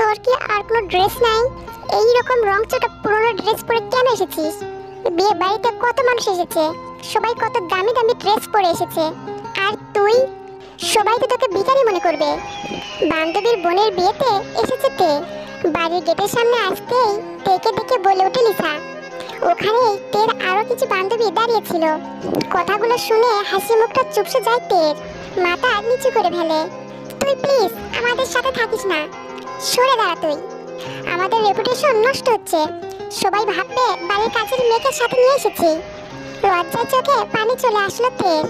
তোর কি আর কোনো ড্রেস নাই? এই রকম রংচটা পুরনো ড্রেস পরে কেন এসেছিস? বিয়ে বাড়িতে কত মানুষ এসেছে, সবাই কত দামি দামি ড্রেস পরে এসেছে, আর তুই? সবাই তো তোকে ভিখারি মনে করবে। বান্ধবীর বোনের বিয়েতে এসেছে তে, বাড়ির গেটের সামনে আসতেই তেকে দেখে বলে উঠে লিসা। ওখানেই তের আরো কিছু বান্ধবী দাঁড়িয়ে ছিল। কথাগুলো শুনে হাসি মুখটা চুপসে যায় তের, মাথা নিচু করে ফেলে। তুই প্লিজ আমাদের সাথে থাকিস না, সরে দাঁড়া তুই। আমাদের রেপুটেশন নষ্ট হচ্ছে, সবাই ভাববে বাড়ির কাজের মেয়েকে সাথে নিয়ে এসেছি। লজ্জায় চোখে পানি চলে আসলো তের।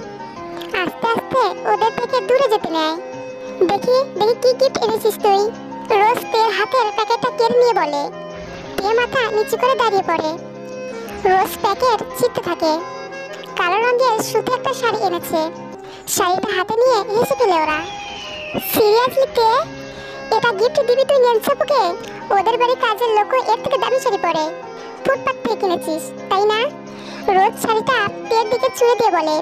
আস্তে আস্তে ওদের থেকে দূরে যেতে নেয়। দেখি দেখি কি গিফট এনেছিস তুই? রোজ তের হাতের প্যাকেটটা কেড়ে নিয়ে বলে। তে মাথা নিচু করে দাঁড়িয়ে পড়ে। রোজ প্যাকেট ছিটতে থাকে। কালো রঙের সুতি একটা শাড়ি এনেছে। শাড়িটা হাতে নিয়ে হেসে ফেলে ওরা। সিরিয়াসলি তে, এটা গিফট দিবি তুই নেনসাপুকে? ওদের বাড়ি কাজের লোক এর থেকে দামি শাড়ি পরে। ফুটপাত থেকে কিনেছিস তাই না? রোজ শাড়িটা তের দিকে ছুঁয়ে দিয়ে বলে।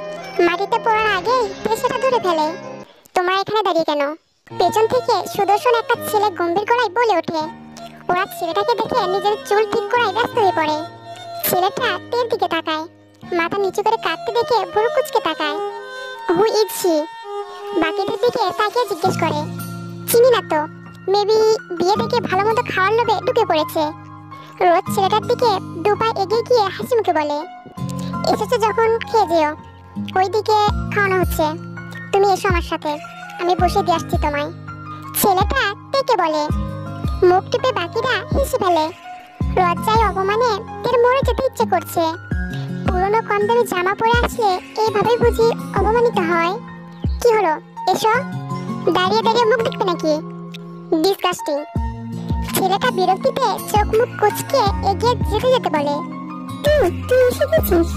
মাটিতে পড়ার আগেই তে সেটা ধরে ফেলে। তোমরা এখানে দাঁড়িয়ে কেন? পেছন থেকে সুদর্শন একটা ছেলে গম্ভীর গলায় বলে ওঠে। ওরা ছেলেটাকে দেখে নিজের চুল ঠিক করায় ব্যস্ত হয়ে পড়ে। ছেলেটা তের দিকে তাকায়, মাথা নিচু করে কাঁদতে দেখে ভুরু কুঁচকে তাকায়। Who is she? বাকিদের দিকে তাকিয়ে জিজ্ঞেস করে। চিনি না তো, মেবি বিয়ে থেকে ভালো মতো খাওয়ার লোভে ঢুকে পড়েছে। রোজ ছেলেটার দিকে দু পা এগিয়ে গিয়ে হাসি মুখে বলে, এসেছো যখন খেয়ে যেও, ওইদিকে খাওয়ানো হচ্ছে। তুমি এসো আমার সাথে, আমি বসে দিয়ে আসছি তোমায়। ছেলেটা তেকে বলে। মুখ টিপে বাকিরা হেসে ফেলে। লজ্জায় অপমানে তের মরে যেতে ইচ্ছে করছে। পুরনো কম দামি জামা পরে আসলে এইভাবে বুঝি অপমানিত হয়। কি হলো, এসো। দাঁড়িয়ে দাঁড়িয়ে মুখ দেখবে নাকি? ডিসকাস্টিং। ছেলেটা বিরক্তিতে চোখ মুখ কুঁচকে এগিয়ে যেতে যেতে বলে, তুই এসে গেছিস?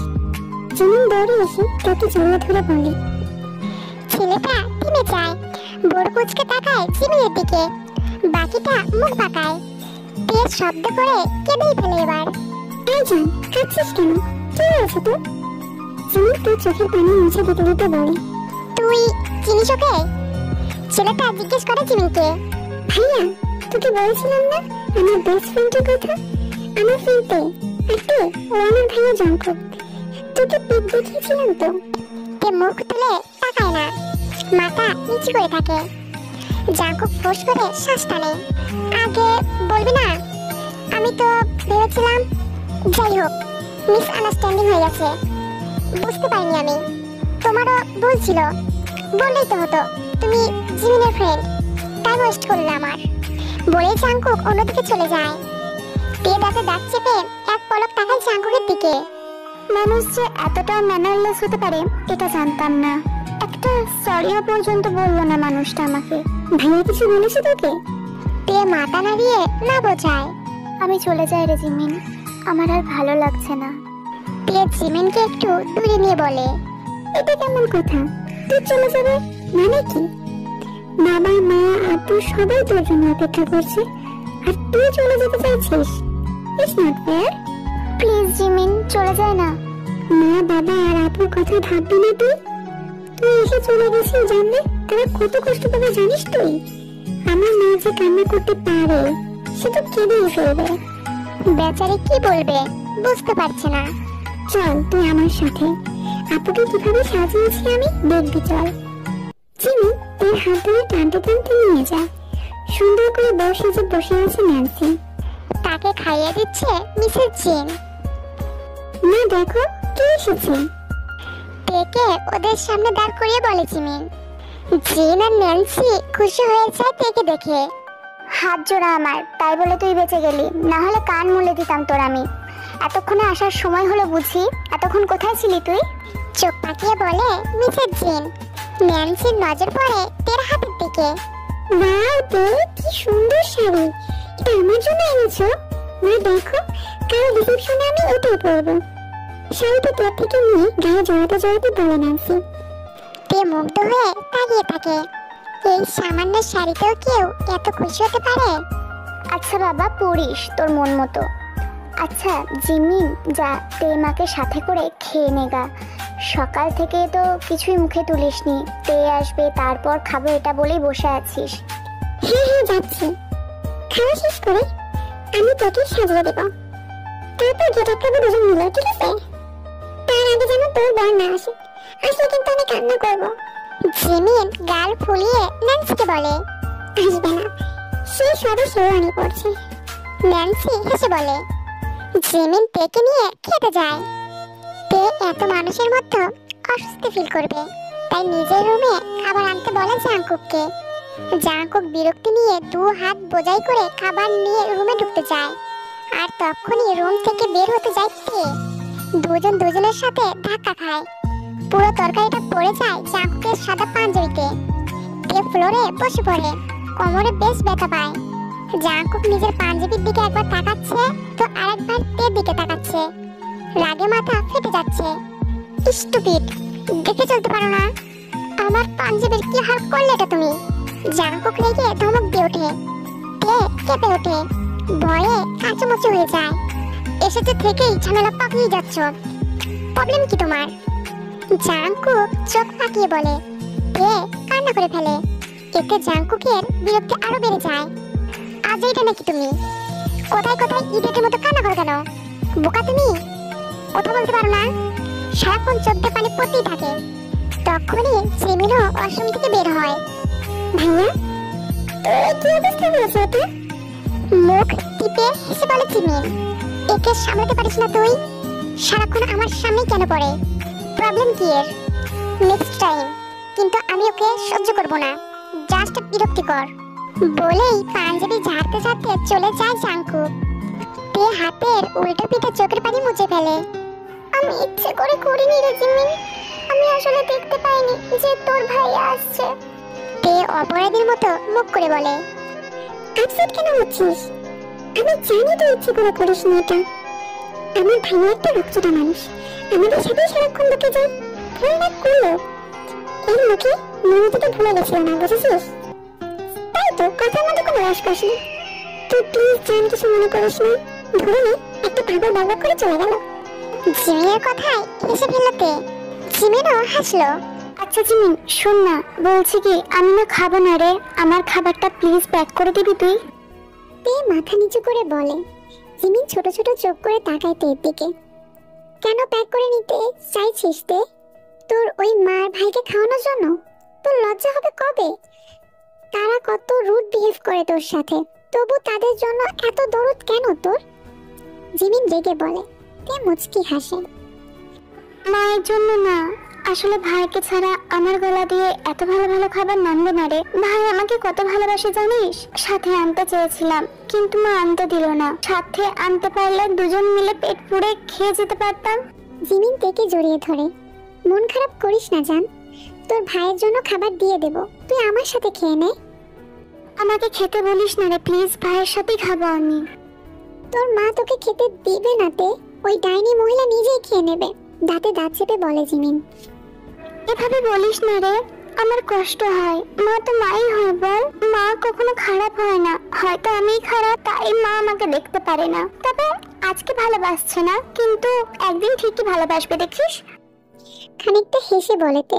যেমন দৌড়ে এসে তাকে জড়িয়ে ধরে বলে। ছেলেটা থেমে যায়, বড় কুঁচকে তাকায় জিমিনের দিকে, বাকিটা মুখ বাঁকায়। তেজ শব্দ করে কেঁদেই ফেলে এবার। এই জান, কাঁদছিস কেন? কি হয়েছে তোর? জিমিন তোর চোখের পানি মুছে দিতে দিতে বলে, তুই চিনিস ওকে? ছেলেটা জিজ্ঞেস করে জিমিনকে। ভাইয়া, তোকে বলেছিলাম না আমার বেস্ট ফ্রেন্ডের কথা? আমার ফ্রেন্ড তে, আর তে ও আমার ভাইয়া জঙ্কুক। তোকে পিক দেখিয়েছিলাম তো। তে মুখ তুলে তাকায় না, মাথা নিচু করে থাকে। জঙ্কুক ফোঁস করে শ্বাস টানে। আগে বলবি না? আমি তো ভেবেছিলাম। যাই হোক, মিস আন্ডারস্ট্যান্ডিং হয়ে গেছে, বুঝতে পারিনি আমি। তোমারও ভুল ছিল, বললেই তো হতো তুমি জিমিনের ফ্রেন্ড, তাই ওয়েস্ট করলে আমার। বলেই জাঙ্কুক অন্যদিকে চলে যায়। তে দাঁতে দাঁত চেপে এক পলক তাকায় জাঙ্কুকের দিকে। মানুষ যে এতটা ম্যানারলেস হতে পারে এটা জানতাম না। একটা সরিও পর্যন্ত বললো না মানুষটা আমাকে। ভাইয়া কিছু বলেছে তোকে? তে মাথা নাড়িয়ে না বোঝায়। আমি চলে যাই রে জিমিন, আমার আর ভালো লাগছে না। তে জিমিনকে একটু দূরে নিয়ে বলে, এটা কেমন কথা? তুই চলে যাবে মানে কি? বাবা মা আব্বু সবাই তোর জন্য অপেক্ষা করছে, আর তুই চলে যেতে চাইছিস? It's not fair. Please Jimin, চলে যায় না। মা বাবা আর আপুর কথা ভাববি না তুই? তুই এসে চলে গেছিস জানলে তারা কত কষ্ট পাবে জানিস তুই? আমার মা যে কান্না করতে পারে, সে তো কেঁদেই ফেলবে। বেচারি কি বলবে বুঝতে পারছে না। চল তুই আমার সাথে, আপুকে কিভাবে সাজিয়েছি আমি দেখবি চল। জিমি এর হাত ধরে টানতে টানতে নিয়ে যায়। সুন্দর করে বসে যে বসে আছে ন্যান্সি, তাকে খাইয়ে দিচ্ছে মিসেস জেন। মা দেখো কে এসেছে। তেকে ওদের সামনে দাঁড় করিয়ে বলে জিমি। জেন আর ন্যান্সি খুশি হয়ে যায় তেকে দেখে। হাত জোড়া আমার, তাই বলে তুই বেঁচে গেলি, না হলে কান মুলে দিতাম তোর আমি। এতক্ষণে আসার সময় হলো বুঝি, এতক্ষণ কোথায় ছিলি তুই? চোখ পাকিয়ে বলে মিসেস জেন। ন্যান্সির নজর পড়ে তের হাতের দিকে। ওয়াও তে, কি সুন্দর শাড়ি, এটা আমার জন্য এনেছো? মা দেখো, কাল রিসেপশনে আমি এটাই পরবো। শাড়িটা তোর থেকে নিয়ে গায়ে জড়াতে জড়াতে বলে ন্যান্সি। তে মুগ্ধ হয়ে তাকিয়ে থাকে। এই সামান্য শাড়িতেও কেউ এত খুশি হতে পারে? আচ্ছা বাবা, পড়িস তোর মন মতো। আচ্ছা জিমিন, যা তে মাকে সাথে করে খেয়ে নেগা। সকাল থেকে তো কিছুই মুখে তুলিসনি, তে আসবে তারপর খাবো এটা বলেই বসে আছিস। হ্যাঁ হ্যাঁ যাচ্ছি। খাওয়া শেষ করে আমি তোকে সাজিয়ে দেব, তারপর গেট আটকাবো দুজন মিলে, ঠিক আছে? তার আগে যেন তোর বর না আসে, আসলে কিন্তু আমি কান্না করবো। জিমিন গাল ফুলিয়ে ন্যান্সিকে বলে, আসবে না, সে সবে শেরওয়ানি পড়ছে। ন্যান্সি হেসে বলে, জিমিন তেকে নিয়ে খেতে যায়। তে এত মানুষের মধ্যে অস্বস্তি ফিল করবে, তাই নিজের রুমে খাবার আনতে বলে জাংকুককে। জাংকুক বিরক্তি নিয়ে দু হাত বোঝাই করে খাবার নিয়ে রুমে ঢুকতে যায়, আর তখনই রুম থেকে বের হতে যায় তে। দুজন দুজনের সাথে ধাক্কা খায়, পুরো তরকারিটা পড়ে যায় জাংকুকের সাদা পাঞ্জাবিতে। তে ফ্লোরে বসে পড়ে, কোমরে বেশ ব্যথা পায়। জাংকুক নিজের পাঞ্জাবির দিকে একবার তাকাচ্ছে তো আরেকবার তের দিকে তাকাচ্ছে, রাগে মাথা ফেটে যাচ্ছে। স্টুপিড, দেখে চলতে পারো না? আমার পাঞ্জাবির কি হাল করলে এটা তুমি? জাংকুক রেগে ধমক দিয়ে ওঠে। তে কেঁপে ওঠে, ভয়ে কাঁচুমুচু হয়ে যায়। এসেছে থেকেই ঝামেলা পাকিয়ে যাচ্ছ, প্রবলেম কি তোমার? জাংকুক চোখ পাকিয়ে বলে। তে কান্না করে ফেলে, এতে জাংকুকের বিরক্তি আরো বেড়ে যায়। আজ এটা নাকি তুমি? কোথায় কোথায় ইডিয়টের মতো কান্না করো কেন? বোকা তুমি, কথা বলতে পারো না? সারাক্ষণ চোখ দিয়ে পানি পড়তেই থাকে। তখনই জিমিনও ওয়াশরুম থেকে বের হয়। ভাইয়া, তোর কি অবস্থা হয়েছে এটা? মুখ টিপে হেসে বলে জিমিন, একে সামলাতে পারিস না তুই? সারাক্ষণ আমার সামনে কেন পড়ে? প্রবলেম কি এর? নেক্সট টাইম কিন্তু আমি ওকে সহ্য করব না, জাস্ট বিরক্তিকর। বলেই পাঞ্জাবি ঝাড়তে ঝাড়তে চলে যায় জাংকুক। তে হাতের উল্টো পিঠে চোখের পানি মুছে ফেলে। আমি ইচ্ছে করে করিনি রে জিমিন, আমি আসলে দেখতে পাইনি যে তোর ভাই আসছে। তে অপরাধীর মতো মুখ করে বলে, আপসেট কেন হচ্ছিস? আমি জানি তুই ইচ্ছে করে করিসনি এটা। আমার ভাইয়া একটা রক্তটা মানুষ, আমাদের সাথে সারাক্ষণ বকে যায়, ভুল না করলো এই মুখে মনে থেকে ভুলে গেছিল না, বুঝেছিস? তাই তো কথার মধ্যে কোনো রস করিস না। তুই প্লিজ জান, কিছু মনে করিস না। ধরে নে একটা পাগল বাবা করে চলে গেল। জিমিনের কথায় হেসে ফেলল তে। জিমিনও হাসলো। আচ্ছা জিমিন শোন না, বলছি কি আমি না খাবো না রে, আমার খাবারটা প্লিজ প্যাক করে দিবি তুই? তে মাথা নিচু করে বলে। জিমিন ছোট ছোট চোখ করে তাকায় তের দিকে। কেন প্যাক করে নিতে চাইছিস তে? তোর ওই মার ভাইকে খাওয়ানোর জন্য? তোর লজ্জা হবে কবে? তারা কত রুড বিহেভ করে তোর সাথে, তবু তাদের জন্য এত দরদ কেন তোর? জিমিন রেগে বলে। তে মুচকি হাসে। মায়ের জন্য না, আসলে ভাইকে ছাড়া আমার গলা দিয়ে এত ভালো ভালো খাবার নামবে না রে। ভাই আমাকে কত ভালোবাসে জানিস? সাথে আনতে চেয়েছিলাম কিন্তু মা আনতে দিল না। সাথে আনতে পারলে দুজন মিলে পেট পুড়ে খেয়ে যেতে পারতাম। জিমিন তেকে জড়িয়ে ধরে। মন খারাপ করিস না জান, তোর ভাইয়ের জন্য খাবার দিয়ে দেব, তুই আমার সাথে খেয়ে নে। আমাকে খেতে বলিস না রে প্লিজ, ভাইয়ের সাথেই খাবো আমি। তোর মা তোকে খেতে দিবে না তে, ওই ডাইনি মহিলা নিজেই খেয়ে নেবে, দাঁতে দাঁত চেপে বলে জিমিন। এভাবে বলিস না রে, আমার কষ্ট হয়। মা তো মাই হয় বল, মা কখনো খারাপ হয় না। হয়তো আমি খারাপ তাই মা আমাকে দেখতে পারে না, তবে আজকে ভালোবাসছে না, কিন্তু একদিন ঠিকই ভালোবাসবে দেখিস। খানিকটা হেসে বলেতে।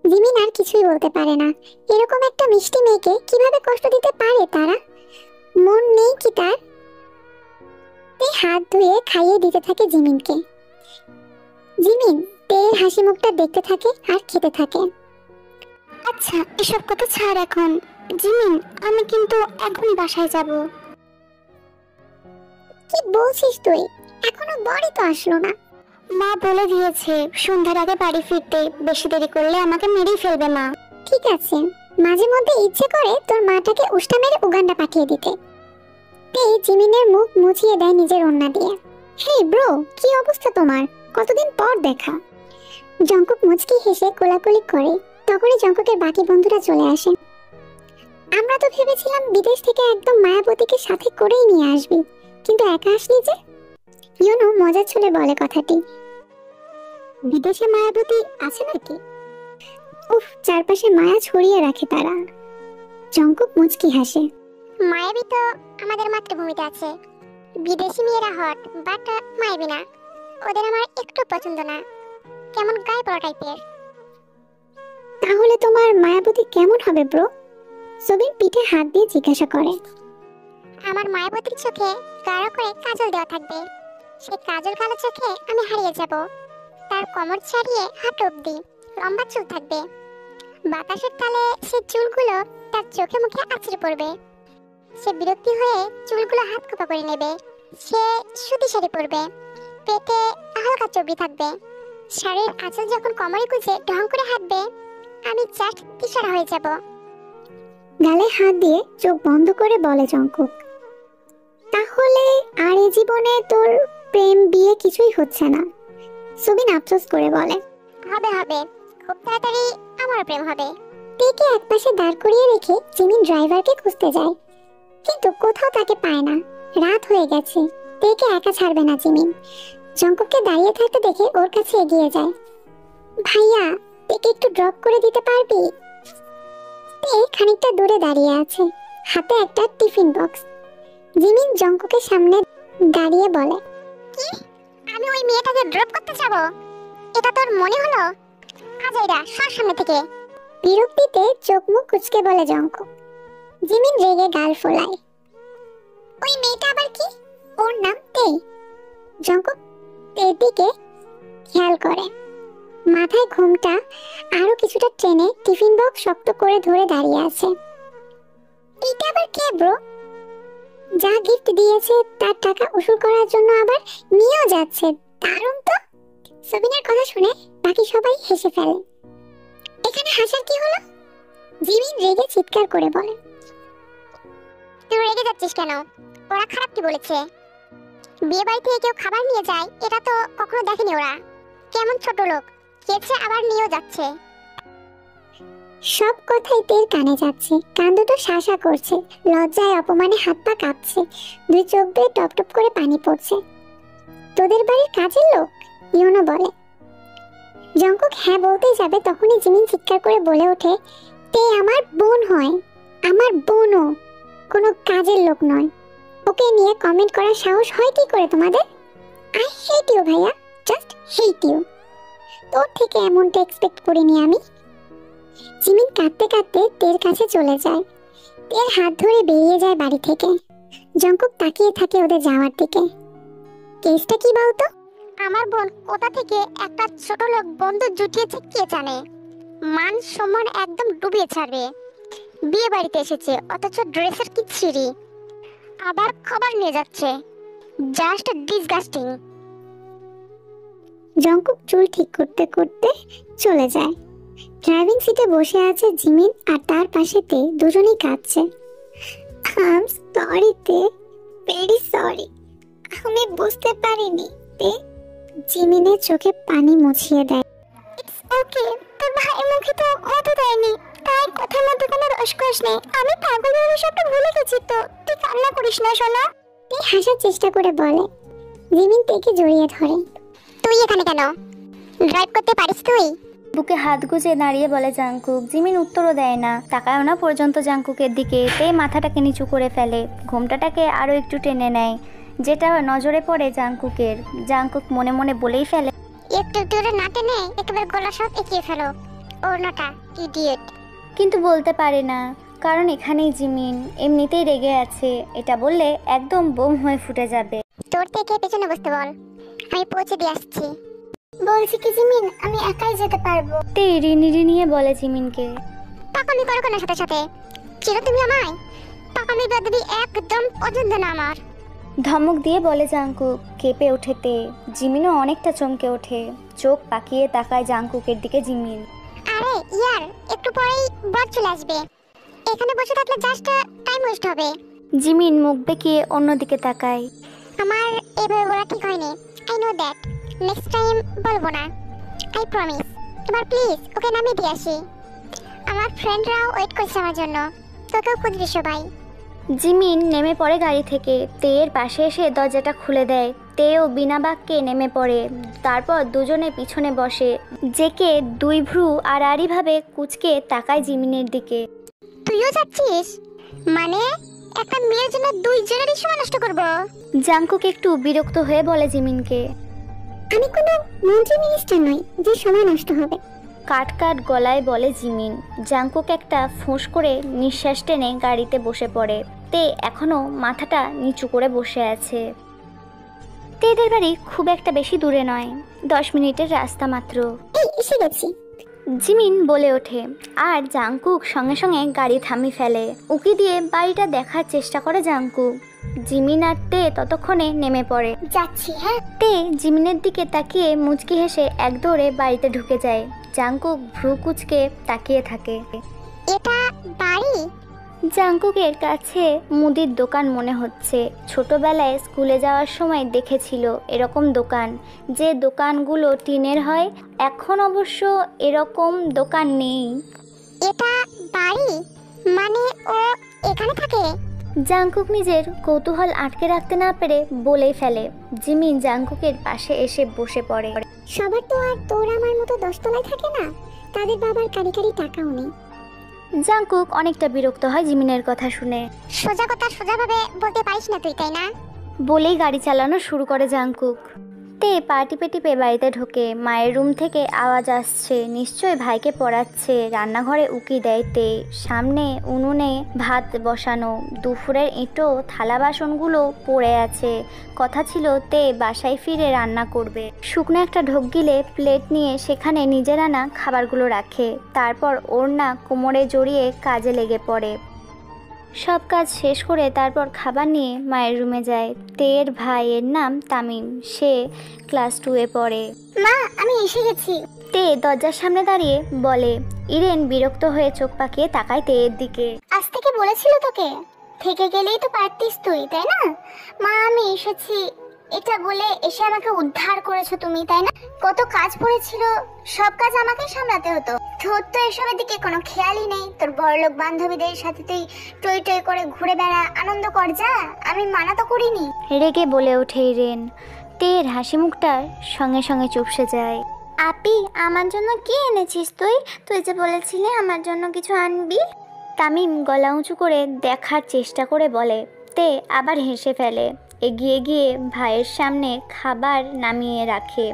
জিমিন আর কিছুই বলতে পারে না। এরকম একটা মিষ্টি মেয়েকে কিভাবে কষ্ট দিতে পারে তারা? মন নেই কি তার? তে হাত ধুয়ে খাইয়ে দিতে থাকে জিমিনকে। জিমিন তের হাসি মুখটা দেখতে থাকে আর খেতে থাকে। আচ্ছা এসব কথা ছাড় এখন। জিমিন আমি কিন্তু এখনই বাসায় যাব। কি বলছিস তুই? এখনো বড়ই তো আসলো না। মা বলে দিয়েছে সন্ধ্যার আগে বাড়ি ফিরতে, বেশি দেরি করলে আমাকে মেরেই ফেলবে মা। ঠিক আছে, মাঝে মধ্যে ইচ্ছে করে তোর মাটাকে উষ্টা মেরে উগান্ডা পাঠিয়ে দিতে। তে জিমিনের মুখ মুছিয়ে দেয় নিজের ওড়না দিয়ে। হেই ব্রো, কি অবস্থা তোমার? কতদিন পর দেখা। জঙ্কুক মুচকি হেসে কোলাকুলি করে। তখনই জঙ্কুকের বাকি বন্ধুরা চলে আসে। আমরা তো ভেবেছিলাম বিদেশ থেকে একদম মায়াবতীকে সাথে করেই নিয়ে আসবি, কিন্তু একা আসলি যে? ইউনো মজার ছলে বলে কথাটি। বিদেশে মায়াবতী আছে নাকি? উফ, চারপাশে মায়া ছড়িয়ে রাখে তারা। জঙ্কুক মুচকি হাসে। মায়াবী তো আমাদের মাতৃভূমিতে আছে। বিদেশি মেয়েরা হট, বাট মায়াবী না। ওদের আমার একটু পছন্দ না, কেমন গায়ে পড়া টাইপের। তাহলে তোমার মায়াবতী কেমন হবে ব্রো? সবিন পিঠে হাত দিয়ে জিজ্ঞাসা করে। আমার মায়াবতীর চোখে গাঢ় করে কাজল দেওয়া থাকবে। সেই কাজল কালো চোখে আমি হারিয়ে যাব। তার কোমর ছাড়িয়ে হাঁটু অব্দি লম্বা চুল থাকবে। বাতাসের তালে সেই চুলগুলো তার চোখে মুখে আছড়ে পড়বে। সে বিরক্তি হয়ে চুলগুলো হাত খোপা করে নেবে। সে সুতি শাড়ি পরবে, পেটে হালকা চর্বি থাকবে। শাড়ির আঁচল যখন কোমরে গুজে ঢং করে হাঁটবে, আমি জাস্ট দিশারা হয়ে যাব। গালে হাত দিয়ে চোখ বন্ধ করে বলে জঙ্কুক, তাহলে আর এই জীবনে তোর প্রেম বিয়ে কিছুই হচ্ছে না? সুবিন আফসোস করে বলে, হবে হবে, খুব তাড়াতাড়ি আমার প্রেম হবে। তেকে একপাশে দাঁড় করিয়ে রেখে জিমিন ড্রাইভারকে খুঁজতে যায়, কিন্তু কোথাও তাকে পায় না। রাত হয়ে গেছে, তেকে একা ছাড়বে না জিমিন। জঙ্কুককে দাঁড়িয়ে থাকতে দেখে ওর কাছে এগিয়ে যায়। ভাইয়া, তেকে একটু ড্রপ করে দিতে পারবি? তে খানিকটা দূরে দাঁড়িয়ে আছে, হাতে একটা টিফিন বক্স। জিমিন জঙ্কুকের সামনে দাঁড়িয়ে বলে, কি? আমি ওই মেয়েটাকে ড্রপ করতে যাব? এটা তোর মনে হলো? আজাইরা সর সামনে থেকে। বিরক্তিতে চোখ মুখ কুঁচকে বলে জঙ্কুক। জিমিন রেগে গাল ফোলায়। ওই মেয়েটা আবার কি? ওর নাম তে। জঙ্কুক তের দিকে খেয়াল করে, মাথায় ঘোমটা আরো কিছুটা টেনে টিফিন বক্স শক্ত করে ধরে দাঁড়িয়ে আছে। এটা আবার কে ব্রো? যা গিফট দিয়েছে তার টাকা উসুল করার জন্য আবার নিয়েও যাচ্ছে, দারুণ তো। সুবিনের কথা শুনে বাকি সবাই হেসে ফেলে। এখানে হাসার কি হলো? জিমিন রেগে চিৎকার করে বলে, তুই রেগে যাচ্ছিস কেন? ওরা খারাপ কি বলেছে? বিয়ে বাড়ি থেকে কেউ খাবার নিয়ে যায় এটা তো কখনো দেখেনি ওরা। কেমন ছোট লোক, খেয়েছে আবার নিয়েও যাচ্ছে। সব কথাই তের কানে যাচ্ছে, কান দুটো শাসা করছে, লজ্জায় অপমানে হাত পা কাঁপছে, দুই চোখ দিয়ে টপ টপ করে পানি পড়ছে। তোদের বাড়ির কাজের লোক? ইউনো বলে। জঙ্কুক হ্যাঁ বলতেই যাবে, তখনই জিমিন চিৎকার করে বলে ওঠে, তে আমার বোন হয়, আমার বোনও কোনো কাজের লোক নয়। ওকে নিয়ে কমেন্ট করার সাহস হয় কি করে তোমাদের? আই হেট ইউ ভাইয়া, জাস্ট হেট ইউ। তোর থেকে এমনটা এক্সপেক্ট করিনি আমি। জিমিন কাঁদতে কাঁদতে তের কাছে চলে যায়, তের হাত ধরে বেরিয়ে যায় বাড়ি থেকে। জঙ্কুক তাকিয়ে থাকে ওদের যাওয়ার দিকে। কেসটা কি বলতো? আমার বোন কোথা থেকে একটা ছোট লোক বন্ধু জুটিয়েছে কে জানে। মান সম্মান একদম ডুবিয়ে ছাড়বে। বিয়ে বাড়িতে এসেছে অথচ ড্রেসের কি ছিঁড়ি, আবার খাবার নিয়ে যাচ্ছে। Just disgusting. জঙ্কুক চুল ঠিক করতে করতে চলে যায়। ড্রাইভিং সিটে বসে আছে জিমিন আর তার পাশে তে, দুজনেই কাঁদছে। আই এম সরি তে, ভেরি সরি, আমি বুঝতে পারিনি তে। জিমিনের চোখে পানি মুছিয়ে দেয়। ইটস ওকে, তোর ভাই মুখে তো মতো দেয়নি, তাই কথার মধ্যে কোনো রসকস নেই। আমি পাগল ভেবে সবটা ভুলে গেছি তো, তুই কান্না করিস না সোনা। তে হাসার চেষ্টা করে বলে। জিমিন তেকে জড়িয়ে ধরে। তুই এখানে কেন? ড্রাইভ করতে পারিস তুই? বুকে হাত গুজে দাঁড়িয়ে বলে জাংকুক। জিমিন উত্তরও দেয় না, তাকায়ও না পর্যন্ত জাংকুকের দিকে। তে মাথাটাকে নিচু করে ফেলে, ঘোমটাটাকে আরও একটু টেনে নেয়, যেটা নজরে পড়ে জাংকুকের। জাংকুক মনে মনে বলেই ফেলে, একটু দূরে না টেনে একেবারে গলা সব এগিয়ে ফেলো ওড়নাটা, ইডিয়েট। কিন্তু বলতে পারে না, কারণ এখানেই জিমিন এমনিতেই রেগে আছে। এটা বললে একদম বোম হয়ে ফুটে যাবে। তোর থেকে পেছনে বসতে বল, আমি পৌঁছে দিয়ে আসছি। বলছি কি জিমিন, আমি একাই যেতে পারবো। তে রিনি রিনিয়ে বলে জিমিনকে। পাকামি করো কেন সাথে সাথে? চিরো তুমি আমায়? পাকামি বেদবি একদম পছন্দ না আমার। ধমক দিয়ে বলে জাংকুক। কেঁপে ওঠে তে। জিমিনও অনেকটা চমকে ওঠে, চোখ পাকিয়ে তাকায় জাংকুকের দিকে জিমিন। আরে ইয়ার, একটু পরেই বর চলে আসবে, এখানে বসে থাকলে জাস্ট টাইম ওয়েস্ট হবে। জিমিন মুখ বেঁকিয়ে অন্যদিকে তাকায়। আমার এভাবে বলা ঠিক হয়নি, I know that. Next time বলবো না, আই প্রমিস। এবার প্লিজ ওকে নামিয়ে দিয়ে আসি, আমার ফ্রেন্ডরাও ওয়েট করছে আমার জন্য, তোকেও খুঁজবি সবাই। জিমিন নেমে পড়ে গাড়ি থেকে, তেয়ের পাশে এসে দরজাটা খুলে দেয়। তেও বিনা বাক্যে নেমে পড়ে, তারপর দুজনে পিছনে বসে। জেকে দুই ভ্রু আড়াআড়িভাবে কুঁচকে তাকায় জিমিনের দিকে। তুইও যাচ্ছিস? মানে একটা মেয়ের জন্য দুই জনেরই সময় নষ্ট করবো? জাংকুক একটু বিরক্ত হয়ে বলে জিমিনকে। আমি কোনো মন্ত্রী মিনিস্টার নই যে সময় নষ্ট হবে। কাট কাট গলায় বলে জিমিন। জাংকুক একটা ফোঁস করে নিঃশ্বাস টেনে গাড়িতে বসে পড়ে। তে এখনো মাথাটা নিচু করে বসে আছে। তেদের বাড়ি খুব একটা বেশি দূরে নয়, 10 মিনিটের রাস্তা মাত্র। এই এসে গেছি। জিমিন বলে ওঠে, আর জাংকুক সঙ্গে সঙ্গে গাড়ি থামি ফেলে। উকি দিয়ে বাড়িটা দেখার চেষ্টা করে জাংকুক। জিমিন আর তে ততক্ষণে নেমে পড়ে। যাচ্ছি। হ্যাঁ। তে জিমিনের দিকে তাকিয়ে মুচকি হেসে এক দৌড়ে বাড়িতে ঢুকে যায়। জাংকুক ভ্রু কুচকে তাকিয়ে থাকে। এটা বাড়ি? জাংকুকের কাছে মুদির দোকান মনে হচ্ছে। ছোটবেলায় স্কুলে যাওয়ার সময় দেখেছিল এরকম দোকান, যে দোকানগুলো টিনের হয়। এখন অবশ্য এরকম দোকান নেই। এটা বাড়ি মানে ও এখানে থাকে? জাংকুক নিজের কৌতূহল আটকে রাখতে না পেরে বলেই ফেলে। জিমিন জাংকুকের পাশে এসে বসে পড়ে। সবার তো আর তোর আমার মতো 10 তলায় থাকে না, তাদের বাবার কারি কারি টাকাও নেই। জাংকুক অনেকটা বিরক্ত হয় জিমিনের কথা শুনে। সোজা কথা সোজাভাবে বলতে পারিস না তুই, তাই না? বলেই গাড়ি চালানো শুরু করে জাংকুক। তে পা টিপে টিপে বাড়িতে ঢোকে। মায়ের রুম থেকে আওয়াজ আসছে, নিশ্চয়ই ভাইকে পড়াচ্ছে। রান্নাঘরে উকি দেয় তে। সামনে উনুনে ভাত বসানো, দুপুরের এঁটো থালা বাসনগুলো পড়ে আছে। কথা ছিল তে বাসায় ফিরে রান্না করবে। শুকনো একটা ঢোক গিলে প্লেট নিয়ে সেখানে নিজের আনা খাবারগুলো রাখে। তারপর ওড়না কোমরে জড়িয়ে কাজে লেগে পড়ে। সব কাজ শেষ করে তারপর খাবার নিয়ে মায়ের রুমে যায়। তের ভাইয়ের নাম তামিম, সে ক্লাস 2-এ পড়ে। মা, আমি এসে গেছি। তে দরজার সামনে দাঁড়িয়ে বলে। ইরেন বিরক্ত হয়ে চোখ পাকিয়ে তাকায় তের দিকে। আজ থেকে বলেছিল তোকে, থেকে গেলেই তো পারতিস তুই, তাই না? মা, আমি এসেছি এটা বলে এসে আমাকে উদ্ধার করেছো তুমি, তাই না? কত কাজ পড়েছিল, সব কাজ আমাকেই সামলাতে হতো। তোর তো এসবের দিকে কোনো খেয়ালই নেই। তোর বড়লোক বান্ধবীদের সাথে তুই টই টই করে ঘুরে বেড়া, আনন্দ কর যা। আমি মানা তো করিনি। রেগে বলে ওঠে ইরেন। তের হাসি মুখটা সঙ্গে সঙ্গে চুপসে যায়। আপি, আমার জন্য কি এনেছিস তুই? তুই যে বলেছিলি আমার জন্য কিছু আনবি। তামিম গলা উঁচু করে দেখার চেষ্টা করে বলে। তে আবার হেসে ফেলে। এগিয়ে গিয়ে ভাইয়ের সামনে খাবার নামিয়ে রাখে।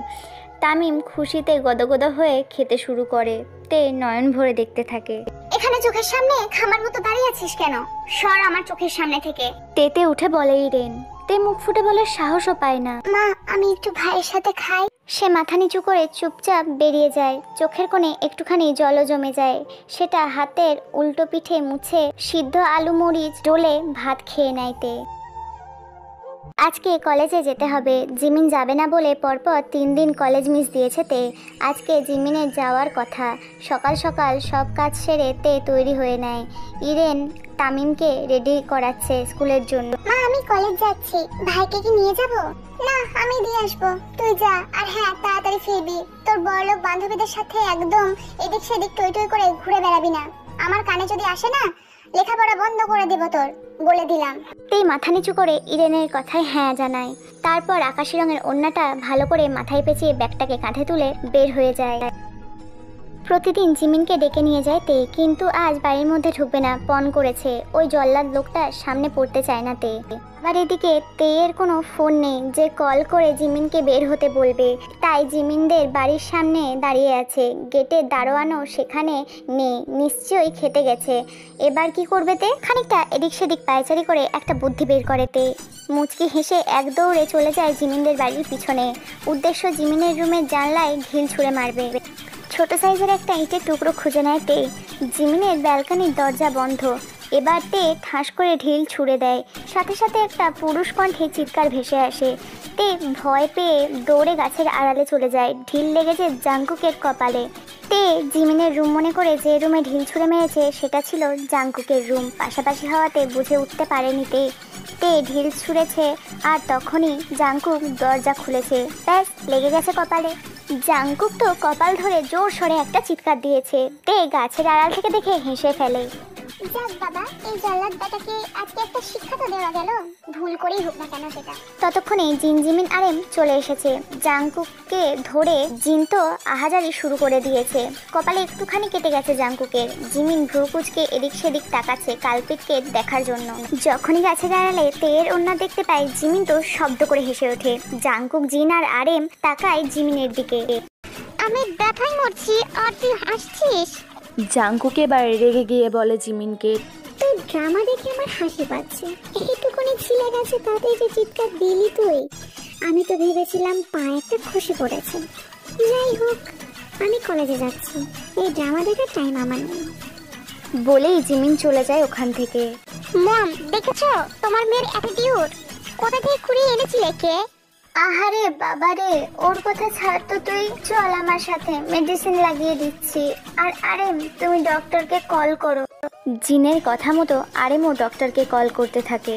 তামিম খুশিতে গদগদ হয়ে খেতে শুরু করে। তে নয়ন ভরে দেখতে থাকে। এখানে চোখের সামনে খামার মতো দাঁড়িয়ে আছিস কেন? সর আমার চোখের সামনে থেকে। তেতে উঠে বলে ইরেন। তে মুখ ফুটে বলে সাহসও পায় না। মা, আমি একটু ভাইয়ের সাথে খাই। সে মাথা নিচু করে চুপচাপ বেরিয়ে যায়। চোখের কোণে একটুখানি জলও জমে যায়। সেটা হাতের উল্টো পিঠে মুছে সিদ্ধ আলু মরিচ ডলে ভাত খেয়ে নেয় তে। আজকে কলেজে যেতে হবে। জিমিন যাবে না বলে পরপর 3 দিন কলেজ মিস দিয়েছে তে। আজকে জিমিনের যাওয়ার কথা। সকাল সকাল সব কাজ সেরে তে তৈরি হয়ে নেয়। ইরেন তামিমকে রেডি করাচ্ছে স্কুলের জন্য। মা, আমি কলেজ যাচ্ছি। ভাইকে কি নিয়ে যাব? না, আমি দিয়ে আসবো, তুই যা। আর হ্যাঁ, তাড়াতাড়ি ফিরবি। তোর বড়লোক বান্ধবীদের সাথে একদম এদিক সেদিক টই টই করে ঘুরে বেড়াবি না। আমার কানে যদি আসে না, লেখাপড়া বন্ধ করে দেব তোর, বলে দিলাম। তেই মাথা নিচু করে ইরেনের কথায় হ্যাঁ জানায়। তারপর আকাশি রঙের ওড়নাটা ভালো করে মাথায় পেঁচিয়ে ব্যাগটাকে কাঁধে তুলে বের হয়ে যায়। প্রতিদিন জিমিনকে ডেকে নিয়ে যায় তে, কিন্তু আজ বাড়ির মধ্যে ঢুকবে না, পণ করেছে। ওই জল্লাদ লোকটা সামনে পড়তে চায় না তে। আবার এদিকে তেয়ের কোনো ফোন নেই যে কল করে জিমিনকে বের হতে বলবে। তাই জিমিনদের বাড়ির সামনে দাঁড়িয়ে আছে। গেটের দারোয়ানও সেখানে নেই, নিশ্চয়ই খেতে গেছে। এবার কি করবে তে? খানিকটা এদিক সেদিক পায়চারি করে একটা বুদ্ধি বের করে তে। মুচকি হেসে এক দৌড়ে চলে যায় জিমিনদের বাড়ির পিছনে। উদ্দেশ্য জিমিনের রুমের জানলায় ঢিল ছুঁড়ে মারবে। ছোট সাইজের একটা ইটের টুকরো খুঁজে নেয় তে। জিমিনের ব্যালকনির দরজা বন্ধ। এবার তে ঠাস করে ঢিল ছুঁড়ে দেয়। সাথে সাথে একটা পুরুষ কণ্ঠে চিৎকার ভেসে আসে। তে ভয় পেয়ে দৌড়ে গাছের আড়ালে চলে যায়। ঢিল লেগেছে জাংকুকের কপালে। তে জিমিনের রুম মনে করে যে রুমে ঢিল ছুঁড়ে মেরেছে সেটা ছিল জাংকুকের রুম। পাশাপাশি হওয়াতে বুঝে উঠতে পারেনি তে। তে ঢিল ছুঁড়েছে আর তখনই জাংকুক দরজা খুলেছে। ব্যাস, লেগে গেছে কপালে। জাংকুক তো কপাল ধরে জোর সরে একটা চিৎকার দিয়েছে। তে গাছের আড়াল থেকে দেখে হেসে ফেলে। যাক বাবা, এই জল্লাদ বেটাকে আজকে একটা শিক্ষা তো দেওয়া গেল, ভুল করেই হোক না কেন সেটা। ততক্ষণে জিমিন আরেম চলে এসেছে। জাংকুককে ধরে জিন তো আহাজারি শুরু করে দিয়েছে। কপালে একটুখানি কেটে গেছে জাংকুকের। জিমিন ভ্রু কুঁচকে এদিক সেদিক তাকাচ্ছে কালপিটকে দেখার জন্য। যখনই গাছের আড়ালে তেয়ের ওড়না দেখতে পায়, জিমিন তো শব্দ করে হেসে ওঠে। জাংকুক, জিন আর আরেম তাকায় জিমিনের দিকে। আমি ব্যথায় মরছি আর তুই হাসছিস। জাঙ্কুক এবার রেগে গিয়ে বলে জিমিনকে, তুই ড্রামা দেখে আমার হাসি পাচ্ছে। এইটুকুনি ছিলে গেছে তাতে যে চিৎকার দিলি তুই। আমি তো ভেবেছিলাম পায়ে একটা খুশি পড়েছে। যাই হোক, আমি কলেজে যাচ্ছি, এই ড্রামা দেখার টাইম আমার নেই। বলেই জিমিন চলে যায় ওখান থেকে। মম, দেখেছো তোমার মেয়ের অ্যাটিটিউড? কোথা থেকে কুড়িয়ে এনেছিলে কে? আহারে বাবারে, ওর কথা ছাড় তো তুই। চল আমার সাথে, মেডিসিন লাগিয়ে দিচ্ছি। আর আরে তুমি ডক্টরকে কল করো। জিনের কথা মতো আরেমও ডক্টরকে কল করতে থাকে।